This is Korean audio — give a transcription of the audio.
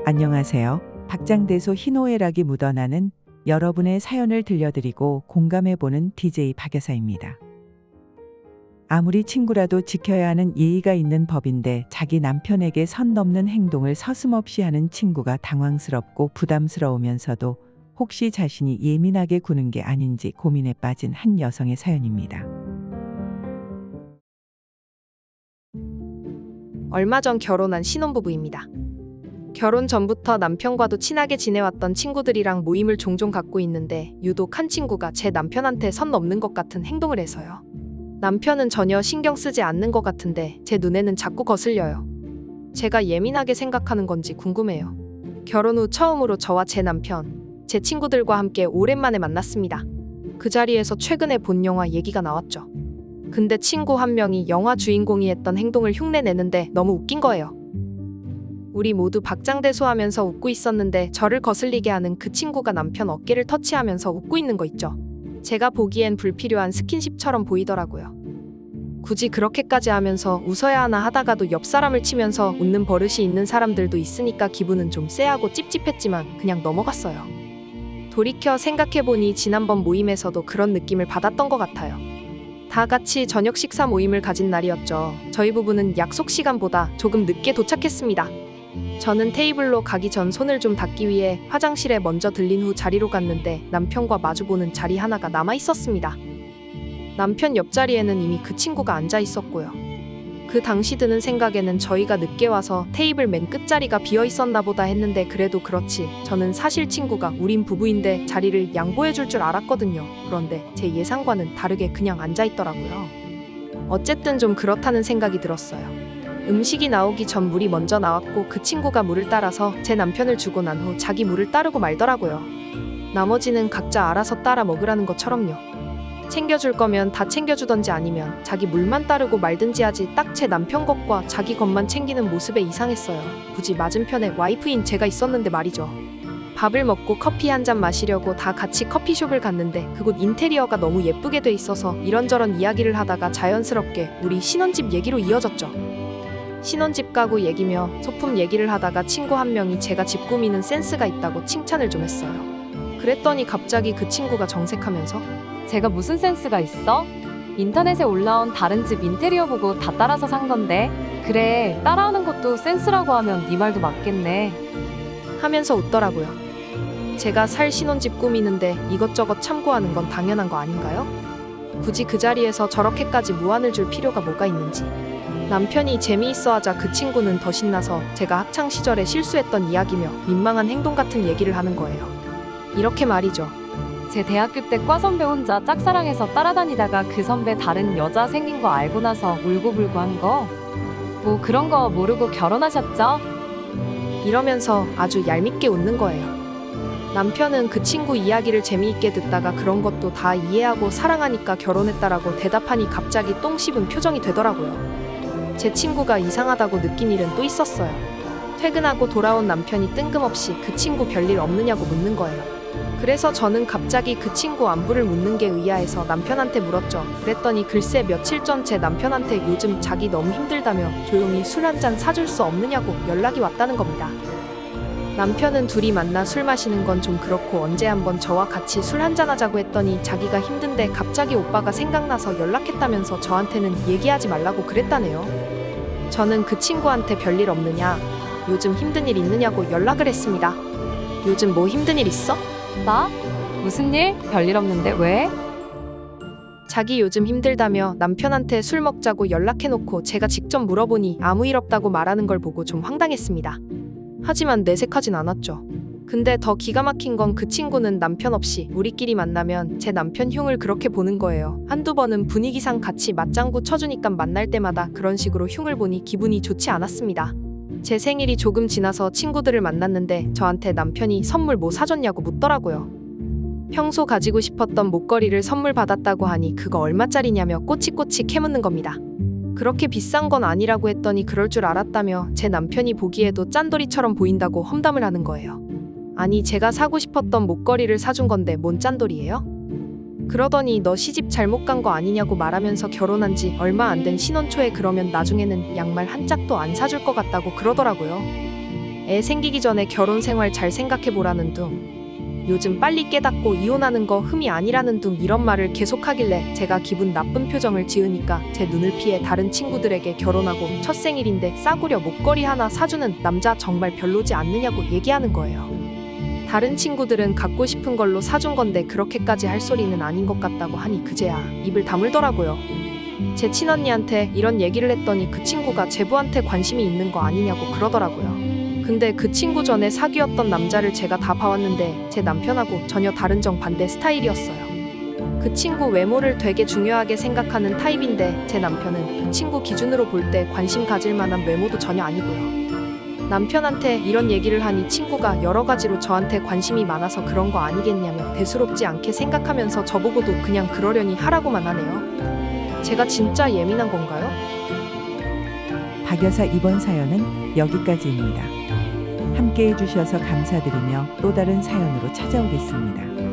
안녕하세요. 박장대소 희노애락이 묻어나는 여러분의 사연을 들려드리고 공감해보는 DJ 박여사입니다. 아무리 친구라도 지켜야 하는 예의가 있는 법인데 자기 남편에게 선 넘는 행동을 서슴없이 하는 친구가 당황스럽고 부담스러우면서도 혹시 자신이 예민하게 구는 게 아닌지 고민에 빠진 한 여성의 사연입니다. 얼마 전 결혼한 신혼부부입니다. 결혼 전부터 남편과도 친하게 지내왔던 친구들이랑 모임을 종종 갖고 있는데 유독 한 친구가 제 남편한테 선 넘는 것 같은 행동을 해서요. 남편은 전혀 신경 쓰지 않는 것 같은데 제 눈에는 자꾸 거슬려요. 제가 예민하게 생각하는 건지 궁금해요. 결혼 후 처음으로 저와 제 남편, 제 친구들과 함께 오랜만에 만났습니다. 그 자리에서 최근에 본 영화 얘기가 나왔죠. 근데 친구 한 명이 영화 주인공이 했던 행동을 흉내내는데 너무 웃긴 거예요. 우리 모두 박장대소하면서 웃고 있었는데 저를 거슬리게 하는 그 친구가 남편 어깨를 터치하면서 웃고 있는 거 있죠. 제가 보기엔 불필요한 스킨십처럼 보이더라고요. 굳이 그렇게까지 하면서 웃어야 하나 하다가도 옆 사람을 치면서 웃는 버릇이 있는 사람들도 있으니까 기분은 좀 쎄하고 찝찝했지만 그냥 넘어갔어요. 돌이켜 생각해보니 지난번 모임에서도 그런 느낌을 받았던 것 같아요. 다 같이 저녁 식사 모임을 가진 날이었죠. 저희 부부는 약속 시간보다 조금 늦게 도착했습니다. 저는 테이블로 가기 전 손을 좀 닦기 위해 화장실에 먼저 들린 후 자리로 갔는데 남편과 마주보는 자리 하나가 남아 있었습니다. 남편 옆자리에는 이미 그 친구가 앉아 있었고요. 그 당시 드는 생각에는 저희가 늦게 와서 테이블 맨 끝자리가 비어 있었나 보다 했는데 그래도 그렇지 저는 사실 친구가 우린 부부인데 자리를 양보해 줄 줄 알았거든요. 그런데 제 예상과는 다르게 그냥 앉아 있더라고요. 어쨌든 좀 그렇다는 생각이 들었어요. 음식이 나오기 전 물이 먼저 나왔고 그 친구가 물을 따라서 제 남편을 주고 난 후 자기 물을 따르고 말더라고요. 나머지는 각자 알아서 따라 먹으라는 것처럼요. 챙겨줄 거면 다 챙겨주던지 아니면 자기 물만 따르고 말든지 하지 딱 제 남편 것과 자기 것만 챙기는 모습에 이상했어요. 굳이 맞은편에 와이프인 제가 있었는데 말이죠. 밥을 먹고 커피 한 잔 마시려고 다 같이 커피숍을 갔는데 그곳 인테리어가 너무 예쁘게 돼 있어서 이런저런 이야기를 하다가 자연스럽게 우리 신혼집 얘기로 이어졌죠. 신혼집 가구 얘기며 소품 얘기를 하다가 친구 한 명이 제가 집 꾸미는 센스가 있다고 칭찬을 좀 했어요. 그랬더니 갑자기 그 친구가 정색하면서 제가 무슨 센스가 있어? 인터넷에 올라온 다른 집 인테리어 보고 다 따라서 산 건데. 그래, 따라하는 것도 센스라고 하면 네 말도 맞겠네 하면서 웃더라고요. 제가 살 신혼집 꾸미는데 이것저것 참고하는 건 당연한 거 아닌가요? 굳이 그 자리에서 저렇게까지 무안을 줄 필요가 뭐가 있는지. 남편이 재미있어 하자 그 친구는 더 신나서 제가 학창시절에 실수했던 이야기며 민망한 행동 같은 얘기를 하는 거예요. 이렇게 말이죠. 제 대학교 때 과 선배 혼자 짝사랑해서 따라다니다가 그 선배 다른 여자 생긴 거 알고 나서 울고불고 한 거? 뭐 그런 거 모르고 결혼하셨죠? 이러면서 아주 얄밉게 웃는 거예요. 남편은 그 친구 이야기를 재미있게 듣다가 그런 것도 다 이해하고 사랑하니까 결혼했다라고 대답하니 갑자기 똥 씹은 표정이 되더라고요. 제 친구가 이상하다고 느낀 일은 또 있었어요. 퇴근하고 돌아온 남편이 뜬금없이 그 친구 별일 없느냐고 묻는 거예요. 그래서 저는 갑자기 그 친구 안부를 묻는 게 의아해서 남편한테 물었죠. 그랬더니 글쎄 며칠 전 제 남편한테 요즘 자기 너무 힘들다며 조용히 술 한 잔 사줄 수 없느냐고 연락이 왔다는 겁니다. 남편은 둘이 만나 술 마시는 건 좀 그렇고 언제 한번 저와 같이 술 한잔 하자고 했더니 자기가 힘든데 갑자기 오빠가 생각나서 연락했다면서 저한테는 얘기하지 말라고 그랬다네요. 저는 그 친구한테 별일 없느냐, 요즘 힘든 일 있느냐고 연락을 했습니다. 요즘 뭐 힘든 일 있어? 나? 무슨 일? 별일 없는데 왜? 자기 요즘 힘들다며 남편한테 술 먹자고 연락해놓고 제가 직접 물어보니 아무 일 없다고 말하는 걸 보고 좀 황당했습니다. 하지만 내색하진 않았죠. 근데 더 기가 막힌 건 그 친구는 남편 없이 우리끼리 만나면 제 남편 흉을 그렇게 보는 거예요. 한두 번은 분위기상 같이 맞장구 쳐주니까 만날 때마다 그런 식으로 흉을 보니 기분이 좋지 않았습니다. 제 생일이 조금 지나서 친구들을 만났는데 저한테 남편이 선물 뭐 사줬냐고 묻더라고요. 평소 가지고 싶었던 목걸이를 선물 받았다고 하니 그거 얼마짜리냐며 꼬치꼬치 캐묻는 겁니다. 그렇게 비싼 건 아니라고 했더니 그럴 줄 알았다며 제 남편이 보기에도 짠돌이처럼 보인다고 험담을 하는 거예요. 아니 제가 사고 싶었던 목걸이를 사준 건데 뭔 짠돌이에요? 그러더니 너 시집 잘못 간 거 아니냐고 말하면서 결혼한 지 얼마 안 된 신혼 초에 그러면 나중에는 양말 한 짝도 안 사줄 것 같다고 그러더라고요. 애 생기기 전에 결혼 생활 잘 생각해보라는 둥. 요즘 빨리 깨닫고 이혼하는 거 흠이 아니라는 둥 이런 말을 계속하길래 제가 기분 나쁜 표정을 지으니까 제 눈을 피해 다른 친구들에게 결혼하고 첫 생일인데 싸구려 목걸이 하나 사주는 남자 정말 별로지 않느냐고 얘기하는 거예요. 다른 친구들은 갖고 싶은 걸로 사준 건데 그렇게까지 할 소리는 아닌 것 같다고 하니 그제야 입을 다물더라고요. 제 친언니한테 이런 얘기를 했더니 그 친구가 제부한테 관심이 있는 거 아니냐고 그러더라고요. 근데 그 친구 전에 사귀었던 남자를 제가 다 봐왔는데 제 남편하고 전혀 다른 정반대 스타일이었어요. 그 친구 외모를 되게 중요하게 생각하는 타입인데 제 남편은 그 친구 기준으로 볼 때 관심 가질 만한 외모도 전혀 아니고요. 남편한테 이런 얘기를 하니 친구가 여러 가지로 저한테 관심이 많아서 그런 거 아니겠냐며 대수롭지 않게 생각하면서 저보고도 그냥 그러려니 하라고만 하네요. 제가 진짜 예민한 건가요? 박 여사 이번 사연은 여기까지입니다. 함께 해주셔서 감사드리며 또 다른 사연으로 찾아오겠습니다.